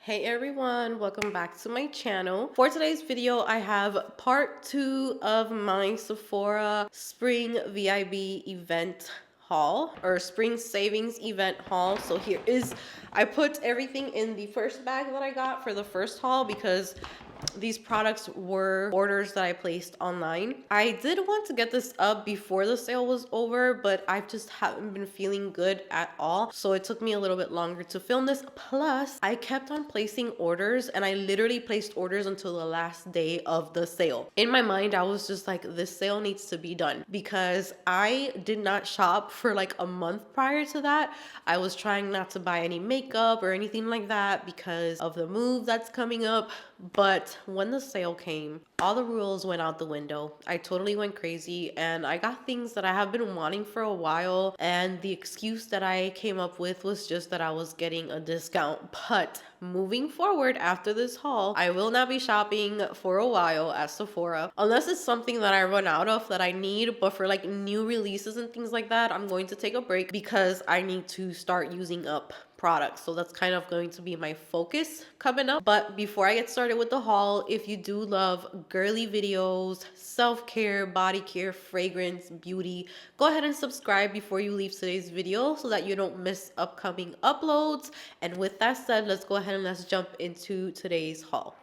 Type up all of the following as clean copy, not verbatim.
Hey everyone, welcome back to my channel. For today's video, I have part 2 of my Sephora Spring VIB event haul or spring savings event haul. So here is, I put everything in the first bag that I got for the first haul because these products were orders that I placed online. I did want to get this up before the sale was over, but I just haven't been feeling good at all. So it took me a little bit longer to film this. Plus, I kept on placing orders and I literally placed orders until the last day of the sale. In my mind, I was just like, this sale needs to be done because I did not shop for like a month prior to that. I was trying not to buy any makeup or anything like that because of the move that's coming up. But when the sale came, all the rules went out the window. I totally went crazy and I got things that I have been wanting for a while. And the excuse that I came up with was just that I was getting a discount. But moving forward after this haul, I will not be shopping for a while at Sephora unless it's something that I run out of that I need. But for like new releases and things like that, I'm going to take a break because I need to start using up products. So that's kind of going to be my focus coming up. But before I get started with the haul, if you do love girly videos, self-care, body care, fragrance, beauty, go ahead and subscribe before you leave today's video so that you don't miss upcoming uploads. And with that said, let's go ahead and let's jump into today's haul.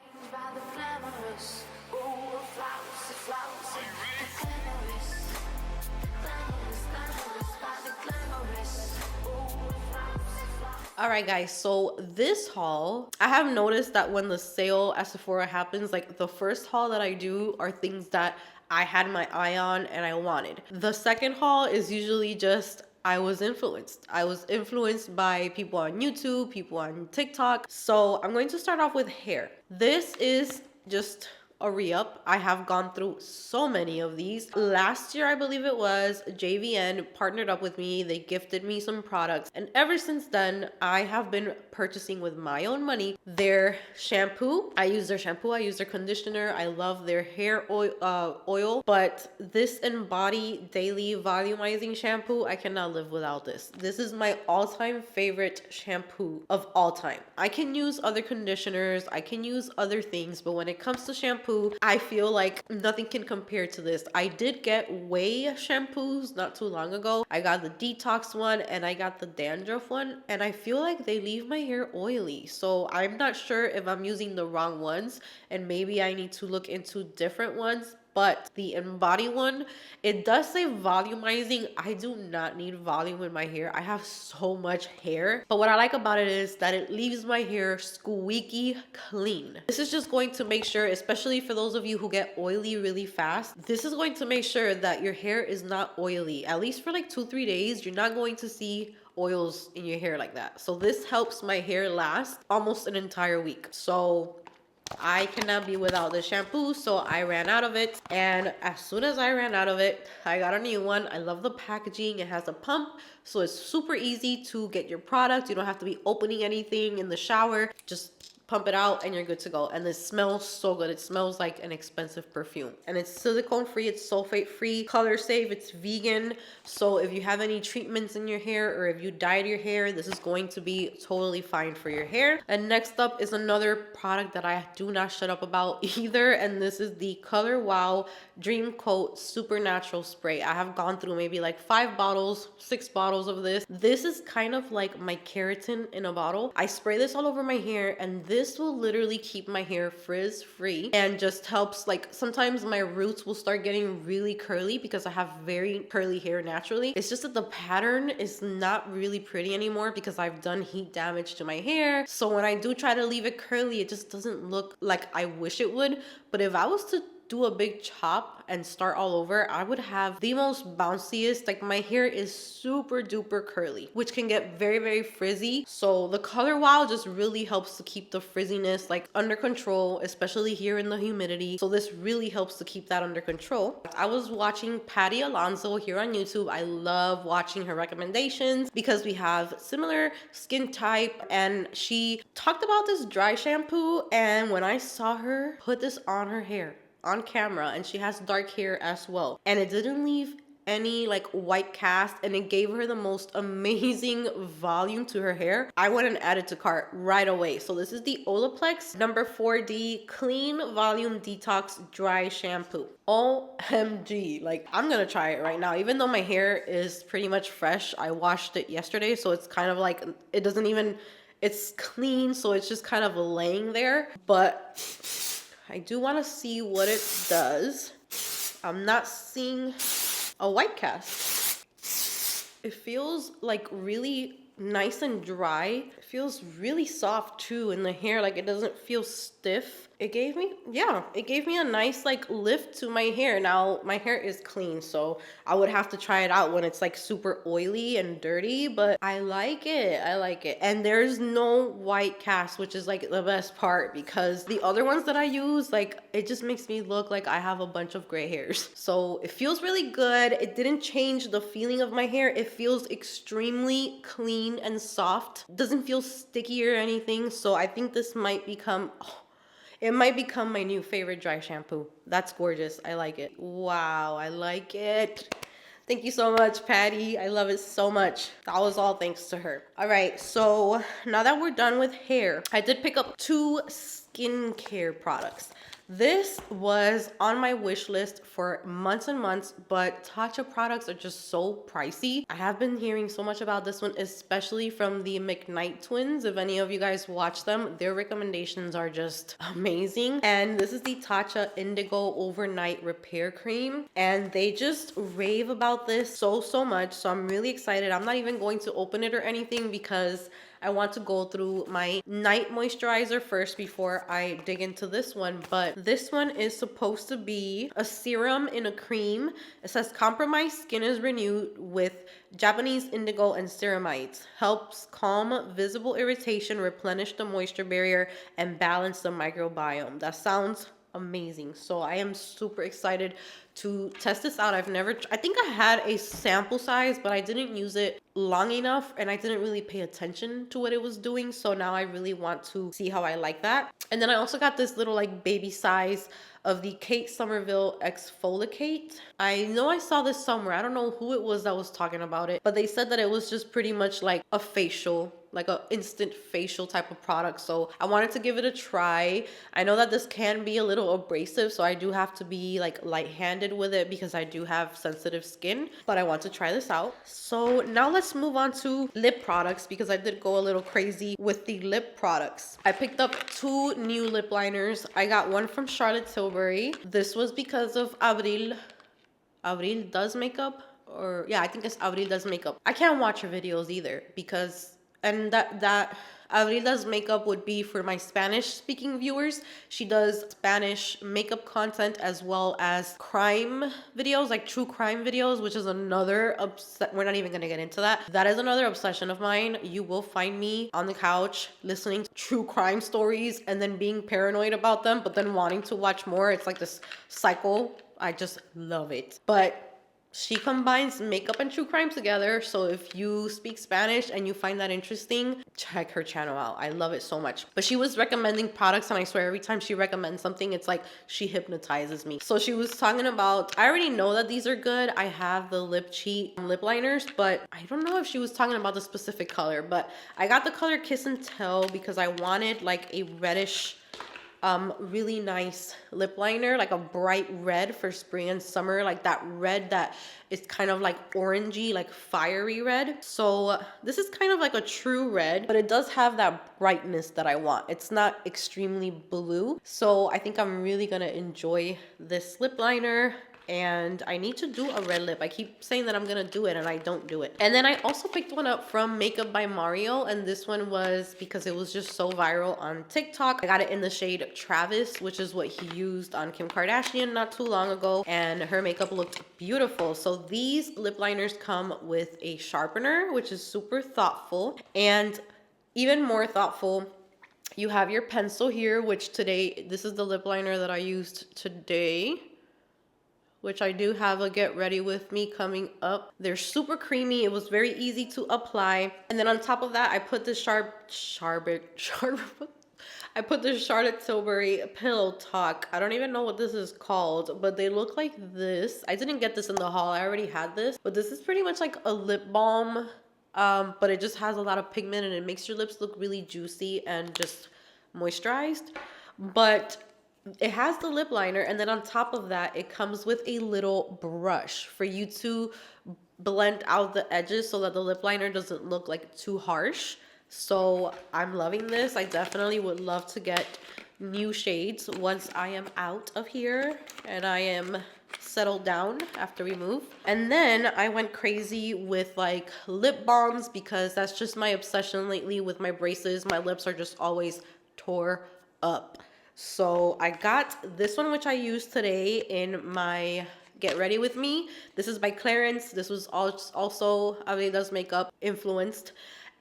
Alright guys, so this haul, I have noticed that when the sale at Sephora happens, like the first haul that I do are things that I had my eye on and I wanted. The second haul is usually just I was influenced. I was influenced by people on YouTube, people on TikTok. So I'm going to start off with hair. This is just a re-up. I have gone through so many of these. Last year, I believe it was, JVN partnered up with me. They gifted me some products. And ever since then, I have been purchasing with my own money their shampoo. I use their shampoo. I use their conditioner. I love their hair oil. But this Embody Daily Volumizing Shampoo, I cannot live without this. This is my all-time favorite shampoo of all time. I can use other conditioners. I can use other things. But when it comes to shampoo, I feel like nothing can compare to this. I did get Way shampoos not too long ago. I got the detox one and I got the dandruff one, and I feel like they leave my hair oily. So I'm not sure if I'm using the wrong ones and maybe I need to look into different ones. But the Embody one, it does say volumizing. I do not need volume in my hair. I have so much hair. But what I like about it is that it leaves my hair squeaky clean. This is just going to make sure, especially for those of you who get oily really fast, this is going to make sure that your hair is not oily. At least for like 2-3 days, you're not going to see oils in your hair like that. So this helps my hair last almost an entire week. So I cannot be without the shampoo, so I ran out of it. And as soon as I ran out of it, I got a new one. I love the packaging. It has a pump, so it's super easy to get your product. You don't have to be opening anything in the shower. Just pump it out and you're good to go. And it smells so good. It smells like an expensive perfume. And it's silicone free, it's sulfate free, color safe, it's vegan. So if you have any treatments in your hair or if you dyed your hair, this is going to be totally fine for your hair. And next up is another product that I do not shut up about either. And this is the Color Wow Dream Coat Supernatural Spray. I have gone through maybe like 5 bottles, 6 bottles of this. This is kind of like my keratin in a bottle. I spray this all over my hair and this will literally keep my hair frizz free and just helps, like sometimes my roots will start getting really curly because I have very curly hair naturally. It's just that the pattern is not really pretty anymore because I've done heat damage to my hair. So when I do try to leave it curly, it just doesn't look like I wish it would. But if I was to do a big chop and start all over, I would have the most bounciest, like my hair is super duper curly, which can get very, very frizzy. So the Color Wow just really helps to keep the frizziness like under control, especially here in the humidity. So this really helps to keep that under control. I was watching Patty Alonso here on YouTube. I love watching her recommendations because we have similar skin type, and she talked about this dry shampoo, and when I saw her put this on her hair on camera, and she has dark hair as well, and it didn't leave any like white cast, and it gave her the most amazing volume to her hair. I went and added to cart right away. So this is the Olaplex number 4D Clean Volume Detox Dry Shampoo. OMG, like I'm gonna try it right now. Even though my hair is pretty much fresh, I washed it yesterday, so it's kind of like, it doesn't even, it's clean, so it's just kind of laying there. But I do want to see what it does. I'm not seeing a white cast. It feels like really nice and dry. It feels really soft too in the hair. Like it doesn't feel stiff. It gave me, yeah, it gave me a nice like lift to my hair. Now my hair is clean, so I would have to try it out when it's like super oily and dirty, but I like it. I like it. And there's no white cast, which is like the best part, because the other ones that I use, like it just makes me look like I have a bunch of gray hairs. So it feels really good. It didn't change the feeling of my hair. It feels extremely clean and soft. It doesn't feel sticky or anything. So I think this might become, it might become my new favorite dry shampoo. That's gorgeous. I like it. Wow, I like it. Thank you so much, Patty. I love it so much. That was all thanks to her. All right, so now that we're done with hair, I did pick up 2 skincare products. This was on my wish list for months and months, but Tatcha products are just so pricey. I have been hearing so much about this one, especially from the McKnight twins. If any of you guys watch them, their recommendations are just amazing. And this is the Tatcha Indigo Overnight Repair Cream. And they just rave about this so much. So I'm really excited. I'm not even going to open it or anything because I want to go through my night moisturizer first before I dig into this one. But this one is supposed to be a serum in a cream. It says compromised skin is renewed with Japanese indigo and ceramides. Helps calm visible irritation, replenish the moisture barrier, and balance the microbiome. That sounds amazing. So I am super excited to test this out. I think I had a sample size, but I didn't use it long enough and I didn't really pay attention to what it was doing. So now I really want to see how I like that. And then I also got this little like baby size of the Kate Somerville Exfoliate. I know I saw this somewhere. I don't know who it was that was talking about it, but they said that it was just pretty much like a facial, like a instant facial type of product. So I wanted to give it a try. I know that this can be a little abrasive, so I do have to be like light-handed with it because I do have sensitive skin, but I want to try this out. So now let's move on to lip products because I did go a little crazy with the lip products. I picked up 2 new lip liners. I got one from Charlotte Tilbury. This was because of Avril Does Makeup, or yeah, I think it's Avril Does Makeup. I can't watch her videos either because, and that Avril Does Makeup would be for my Spanish speaking viewers. She does Spanish makeup content as well as crime videos, like true crime videos, which is another we're not even gonna get into that. That is another obsession of mine. You will find me on the couch listening to true crime stories and then being paranoid about them, but then wanting to watch more. It's like this cycle. I just love it. But she combines makeup and true crime together. So if you speak Spanish and you find that interesting, check her channel out. I love it so much. But she was recommending products, and I swear every time she recommends something, it's like she hypnotizes me. So she was talking about, I already know that these are good. I have the Lip Cheat lip liners, but I don't know if she was talking about the specific color. But I got the color Kiss and Tell because I wanted like a reddish, really nice lip liner, like a bright red for spring and summer, like that red that is kind of like orangey, like fiery red. So this is kind of like a true red, but it does have that brightness that I want. It's not extremely blue. So I think I'm really gonna enjoy this lip liner. And I need to do a red lip. I keep saying that I'm gonna do it and I don't do it. And then I also picked one up from Makeup by Mario, and this one was because it was just so viral on TikTok. I got it in the shade Travis, which is what he used on Kim Kardashian not too long ago, and her makeup looked beautiful. So these lip liners come with a sharpener, which is super thoughtful, and even more thoughtful, you have your pencil here, which today, this is the lip liner that I used today, which I do have a get ready with me coming up. They're super creamy. It was very easy to apply. And then on top of that, I put this I put the Charlotte Tilbury Pillow Talk. I don't even know what this is called, but they look like this. I didn't get this in the haul. I already had this, but this is pretty much like a lip balm, but it just has a lot of pigment and it makes your lips look really juicy and just moisturized. But it has the lip liner, and then on top of that, it comes with a little brush for you to blend out the edges so that the lip liner doesn't look like too harsh. So I'm loving this. I definitely would love to get new shades once I am out of here and I am settled down after we move. And then I went crazy with like lip balms because that's just my obsession lately with my braces. My lips are just always tore up. So I got this one, which I used today in my Get Ready With Me. This is by Clarence. This was also Aveida's makeup influenced.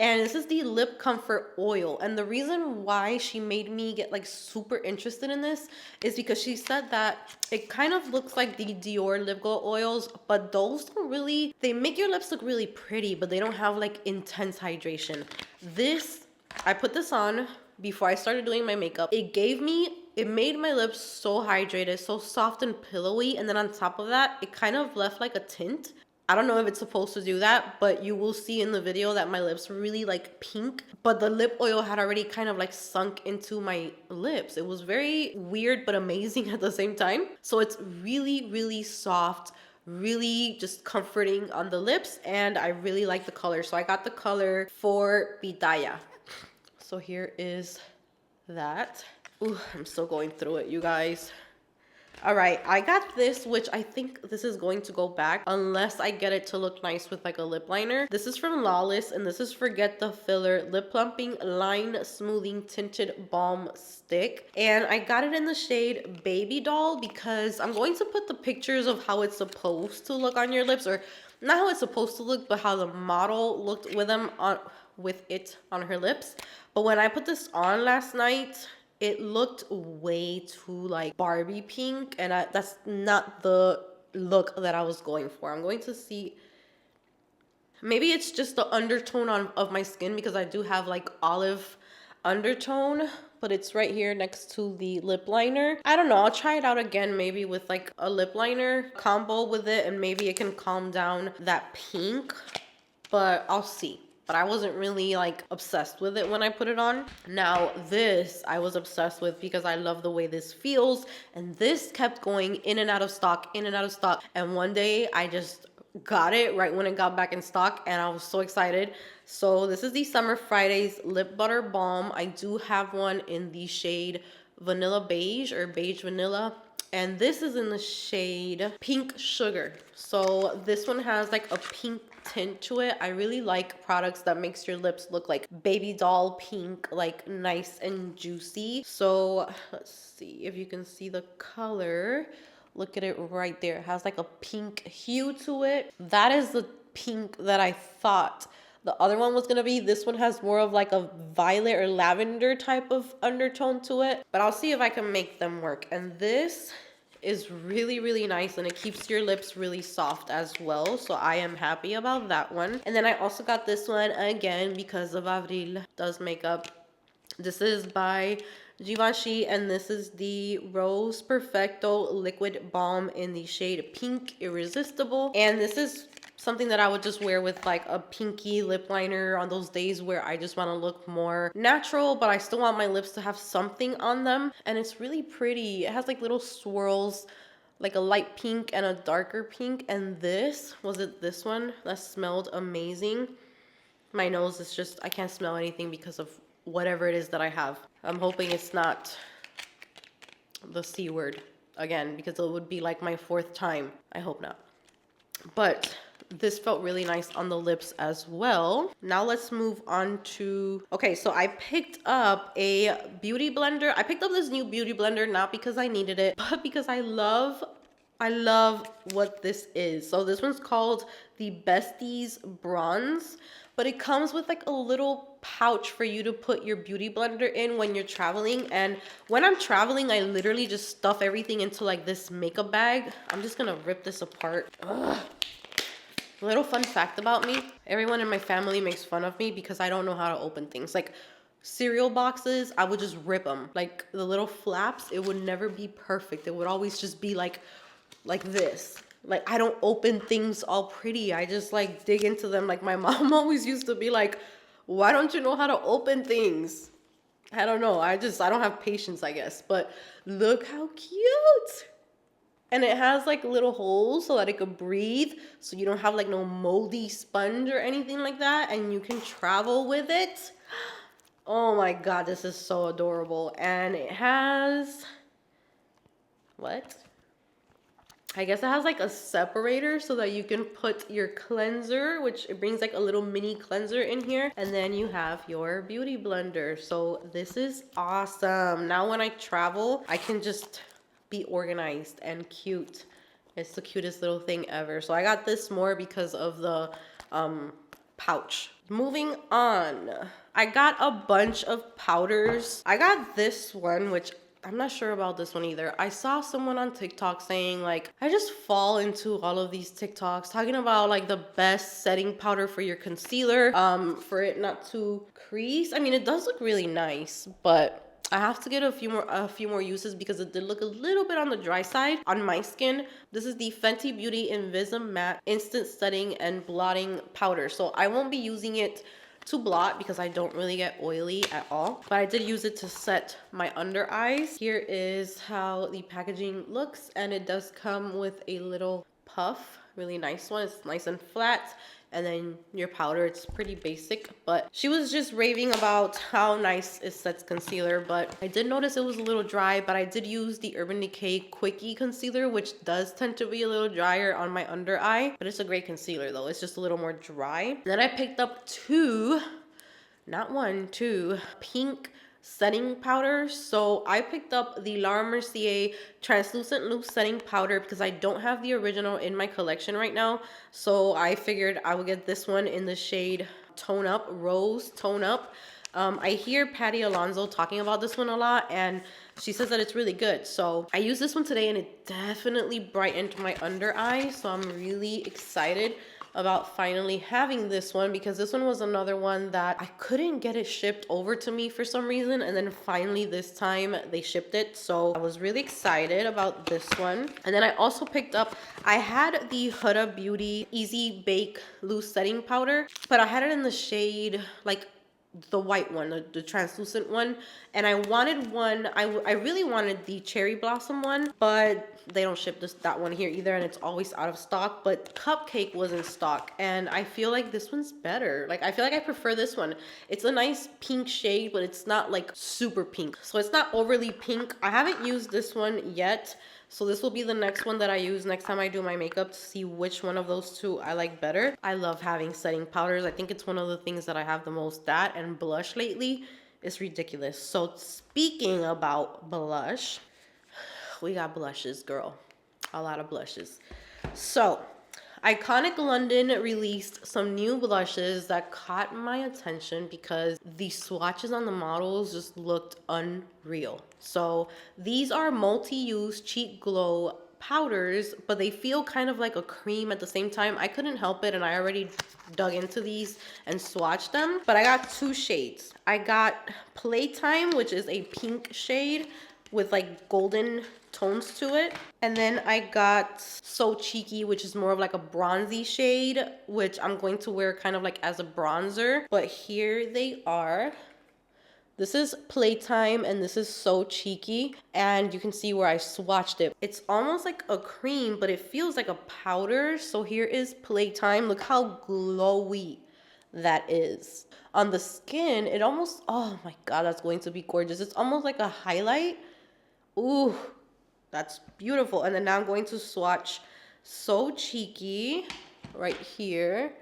And this is the Lip Comfort Oil. And the reason why she made me get like super interested in this is because she said that it kind of looks like the Dior lip glow oils, but those don't really, they make your lips look really pretty, but they don't have like intense hydration. This, I put this on before I started doing my makeup. It made my lips so hydrated, so soft and pillowy. And then on top of that, it kind of left like a tint. I don't know if it's supposed to do that, but you will see in the video that my lips were really like pink, but the lip oil had already kind of like sunk into my lips. It was very weird, but amazing at the same time. So it's really, really soft, really just comforting on the lips, and I really like the color. So I got the color for Pitaya. So here is that. Ooh, I'm still going through it, you guys. All right, I got this, which I think this is going to go back unless I get it to look nice with like a lip liner. This is from Lawless, and this is Forget the Filler Lip Plumping Line Smoothing Tinted Balm Stick. And I got it in the shade Baby Doll because I'm going to put the pictures of how it's supposed to look on your lips, or not how it's supposed to look, but how the model looked with it on her lips. But when I put this on last night, it looked way too like Barbie pink, and that's not the look that I was going for. I'm going to see, maybe it's just the undertone of my skin because I do have like olive undertone, but it's right here next to the lip liner. I don't know, I'll try it out again maybe with like a lip liner combo with it, and maybe it can calm down that pink, but I'll see. But I wasn't really like obsessed with it when I put it on. Now this I was obsessed with because I love the way this feels, and this kept going in and out of stock, in and out of stock. And one day I just got it right when it got back in stock, and I was so excited. So this is the Summer Fridays Lip Butter Balm. I do have one in the shade Vanilla Beige or Beige Vanilla, and this is in the shade Pink Sugar. So this one has like a pink tint to it. I really like products that makes your lips look like baby doll pink, like nice and juicy. So let's see if you can see the color. Look at it right there. It has like a pink hue to it. That is the pink that I thought the other one was gonna be. This one has more of like a violet or lavender type of undertone to it, but I'll see if I can make them work. And this is really, really nice, and it keeps your lips really soft as well. So I am happy about that one. And then I also got this one again because of Avril does makeup. This is by Givenchy, and this is the Rose Perfecto Liquid Balm in the shade Pink Irresistible. And this is something that I would just wear with like a pinky lip liner on those days where I just want to look more natural, but I still want my lips to have something on them. And it's really pretty. It has like little swirls, like a light pink and a darker pink. And this one that smelled amazing. My nose is just, I can't smell anything because of whatever it is that I have. I'm hoping it's not the C word again, because it would be like my 4th time. I hope not. But this felt really nice on the lips as well. Now let's move on to, okay, so I picked up a beauty blender. I picked up this new beauty blender not because I needed it, but because I love what this is. So this one's called the Besties Bronze, but it comes with like a little pouch for you to put your beauty blender in when you're traveling. And when I'm traveling, I literally just stuff everything into like this makeup bag. I'm just gonna rip this apart. Ugh. Little fun fact about me, everyone in my family makes fun of me because I don't know how to open things. Like, cereal boxes, I would just rip them. Like the little flaps, it would never be perfect. It would always just be like this. Like I don't open things all pretty. I just like dig into them. Like my mom always used to be like, why don't you know how to open things? I don't know. I don't have patience, I guess. But look how cute. And it has like little holes so that it could breathe. So you don't have like no moldy sponge or anything like that. And you can travel with it. Oh my God, this is so adorable. And it has, what? I guess it has like a separator so that you can put your cleanser, which it brings like a little mini cleanser in here. And then you have your beauty blender. So this is awesome. Now when I travel, I can just be organized and cute. It's the cutest little thing ever. So I got this more because of the pouch. Moving on, I got a bunch of powders. I got this one, which I'm not sure about this one either. I saw someone on TikTok saying like, I just fall into all of these TikToks talking about like the best setting powder for your concealer, for it not to crease. I mean, it does look really nice, but I have to get a few more uses because it did look a little bit on the dry side on my skin. This is the Fenty Beauty Invisa Matte Instant Setting and Blotting Powder. So I won't be using it to blot because I don't really get oily at all, but I did use it to set my under eyes. Here is how the packaging looks, and it does come with a little puff, really nice one. It's nice and flat. And then your powder, it's pretty basic, but she was just raving about how nice it sets concealer. But I did notice it was a little dry, but I did use the Urban Decay Quickie Concealer, which does tend to be a little drier on my under eye, but it's a great concealer though. It's just a little more dry. Then I picked up two pink setting powder. So I picked up the Laura Mercier translucent loose setting powder because I don't have the original in my collection right now. So I figured I would get this one in the shade Tone Up, Rose Tone Up. I hear Patty Alonso talking about this one a lot, and she says that it's really good. So I used this one today and it definitely brightened my under eye. So I'm really excited about finally having this one because this one was another one that I couldn't get it shipped over to me for some reason, and then finally this time they shipped it. So I was really excited about this one. And then I also picked up, I had the Huda Beauty Easy Bake Loose Setting Powder, but I had it in the shade like the white one, the translucent one, and I wanted one, I really wanted the cherry blossom one, but they don't ship that one here either, and it's always out of stock. But Cupcake was in stock, and I feel like this one's better. Like I feel like I prefer this one. It's a nice pink shade, but it's not like super pink, so it's not overly pink. I haven't used this one yet, so this will be the next one that I use next time I do my makeup to see which one of those two I like better. I love having setting powders. I think it's one of the things that I have the most, that and blush lately. It's ridiculous. So speaking about blush, we got blushes, girl. A lot of blushes. So Iconic London released some new blushes that caught my attention because the swatches on the models just looked unreal. So these are multi-use cheek glow powders, but they feel kind of like a cream at the same time. I couldn't help it, and I already dug into these and swatched them, but I got two shades. I got Playtime, which is a pink shade with like golden tones to it. And then I got So Cheeky, which is more of like a bronzy shade, which I'm going to wear kind of like as a bronzer. But here they are. This is Playtime and this is So Cheeky. And you can see where I swatched it. It's almost like a cream, but it feels like a powder. So here is Playtime. Look how glowy that is. On the skin, it almost, oh my God, that's going to be gorgeous. It's almost like a highlight. Ooh, that's beautiful. And then now I'm going to swatch So Cheeky right here.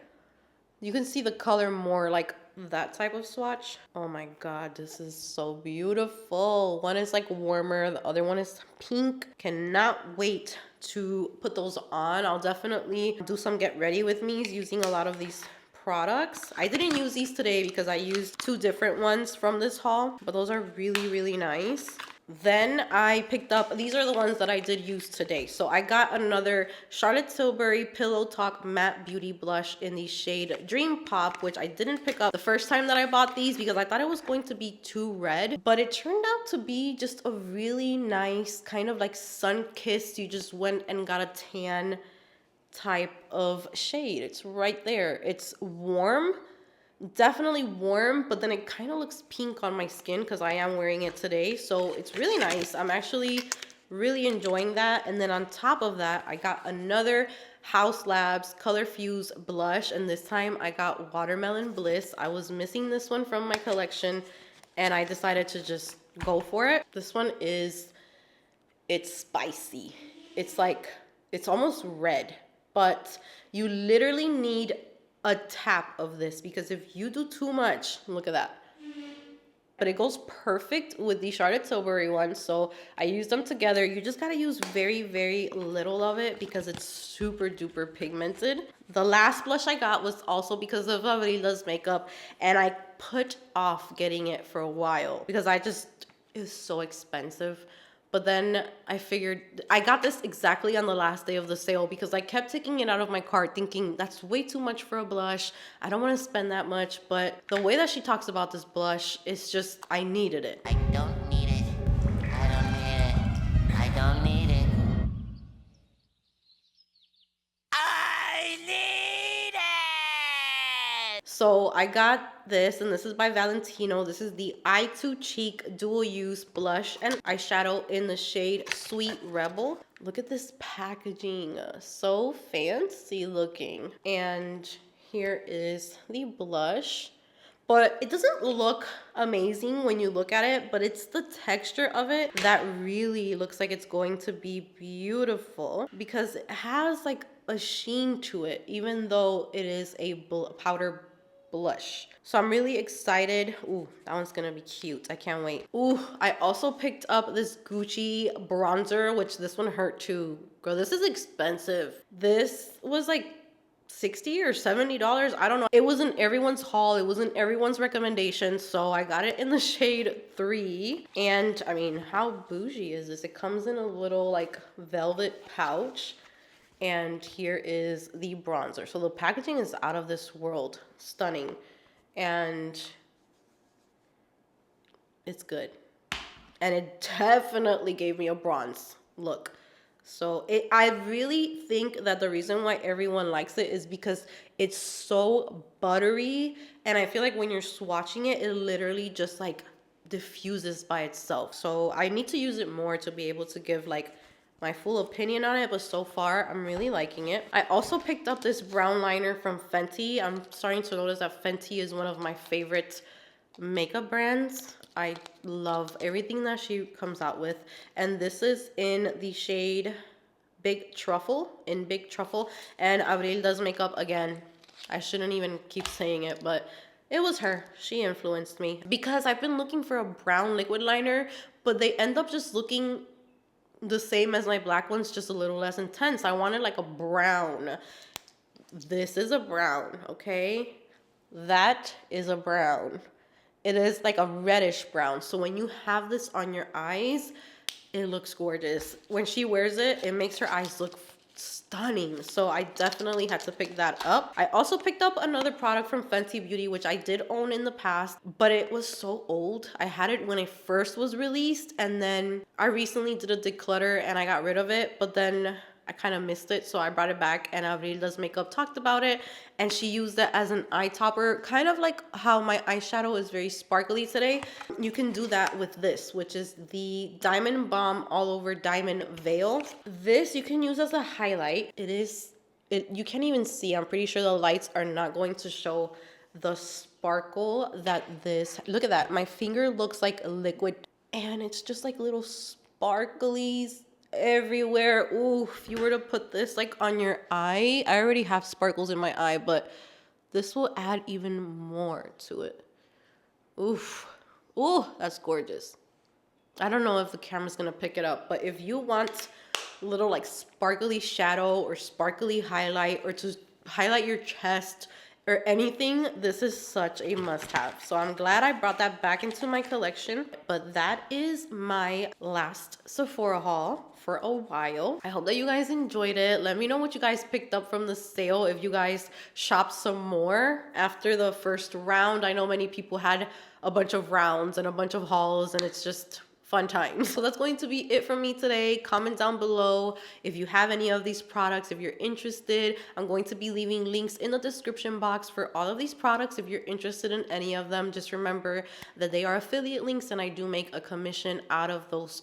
You can see the color more like that type of swatch. Oh my God, this is so beautiful. One is like warmer, the other one is pink. Cannot wait to put those on. I'll definitely do some get ready with me's using a lot of these products. I didn't use these today because I used two different ones from this haul, but those are really, really nice. Then I picked up, these are the ones that I did use today. So I got another Charlotte Tilbury Pillow Talk Matte Beauty Blush in the shade Dream Pop, which I didn't pick up the first time that I bought these because I thought it was going to be too red. But it turned out to be just a really nice kind of like sun-kissed, you just went and got a tan type of shade. It's right there. It's warm. Definitely warm, but then it kind of looks pink on my skin because I am wearing it today. So it's really nice. I'm actually really enjoying that. And then on top of that, I got another House Labs Color Fuse blush. And this time I got Watermelon Bliss. I was missing this one from my collection and I decided to just go for it. This one is, it's spicy. It's like, it's almost red, but you literally need a tap of this because if you do too much, look at that. But it goes perfect with the Charlotte Tilbury one, so I used them together. You just gotta use very, very little of it because it's super duper pigmented. The last blush I got was also because of Abrila's makeup, and I put off getting it for a while because it's so expensive. But then I figured, I got this exactly on the last day of the sale because I kept taking it out of my cart thinking that's way too much for a blush. I don't want to spend that much, but the way that she talks about this blush is just, I needed it. I don't need it. I don't need it. I don't need it. I need it! So I got this, and this is by Valentino. This is the Eye to Cheek Dual Use Blush and Eyeshadow in the shade Sweet Rebel. Look at this packaging, so fancy looking. And here is the blush. But it doesn't look amazing when you look at it, but it's the texture of it that really looks like it's going to be beautiful because it has like a sheen to it, even though it is a powder blush. So I'm really excited. Ooh, that one's gonna be cute. I can't wait. Ooh, I also picked up this Gucci bronzer, which this one hurt too. Girl, this is expensive. This was like $60 or $70. I don't know. It wasn't everyone's haul. It wasn't everyone's recommendation. So I got it in the shade 3. And I mean, how bougie is this? It comes in a little like velvet pouch. And here is the bronzer. So the packaging is out of this world. Stunning. And it's good. And it definitely gave me a bronze look. So I really think that the reason why everyone likes it is because it's so buttery. And I feel like when you're swatching it, it literally just like diffuses by itself. So I need to use it more to be able to give like my full opinion on it. But so far, I'm really liking it. I also picked up this brown liner from Fenty. I'm starting to notice that Fenty is one of my favorite makeup brands. I love everything that she comes out with. And this is in the shade Big Truffle, And Abril does makeup again. I shouldn't even keep saying it, but it was her. She influenced me. Because I've been looking for a brown liquid liner, but they end up just looking the same as my black ones, just a little less intense. I wanted like a brown. This is a brown, okay? That is a brown. It is like a reddish brown. So when you have this on your eyes, it looks gorgeous. When she wears it, it makes her eyes look stunning. So I definitely had to pick that up. I also picked up another product from Fenty Beauty, which I did own in the past, but it was so old. I had it when it first was released, and then I recently did a declutter and I got rid of it, but then I kind of missed it, so I brought it back, and Avril Does Makeup talked about it, and she used it as an eye topper, kind of like how my eyeshadow is very sparkly today. You can do that with this, which is the Diamond Bomb All Over Diamond Veil. This you can use as a highlight. You can't even see. I'm pretty sure the lights are not going to show the sparkle that this, look at that. My finger looks like liquid, and it's just like little sparklies everywhere. Ooh, if you were to put this like on your eye, I already have sparkles in my eye, but this will add even more to it. Oof. Ooh, that's gorgeous. I don't know if the camera's gonna pick it up, but if you want little like sparkly shadow or sparkly highlight, or to highlight your chest or anything, this is such a must-have. So I'm glad I brought that back into my collection. But that is my last Sephora haul for a while. I hope that you guys enjoyed it. Let me know what you guys picked up from the sale, if you guys shopped some more after the first round. I know many people had a bunch of rounds and a bunch of hauls, and it's just fun times. So that's going to be it from me today. Comment down below if you have any of these products, if you're interested. I'm going to be leaving links in the description box for all of these products. If you're interested in any of them, just remember that they are affiliate links and I do make a commission out of those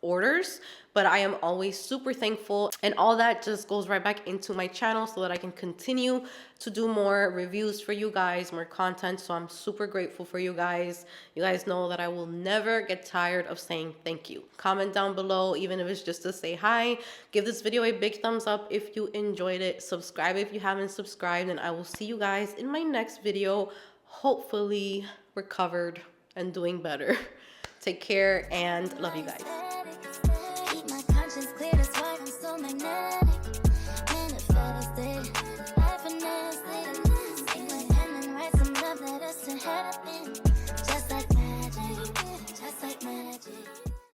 orders, but I am always super thankful, and all that just goes right back into my channel so that I can continue to do more reviews for you guys, more content. So I'm super grateful for you guys. You guys know that I will never get tired of saying thank you. Comment down below, even if it's just to say hi. Give this video a big thumbs up if you enjoyed it. Subscribe if you haven't subscribed, and I will see you guys in my next video, hopefully recovered and doing better. Take care and love you guys.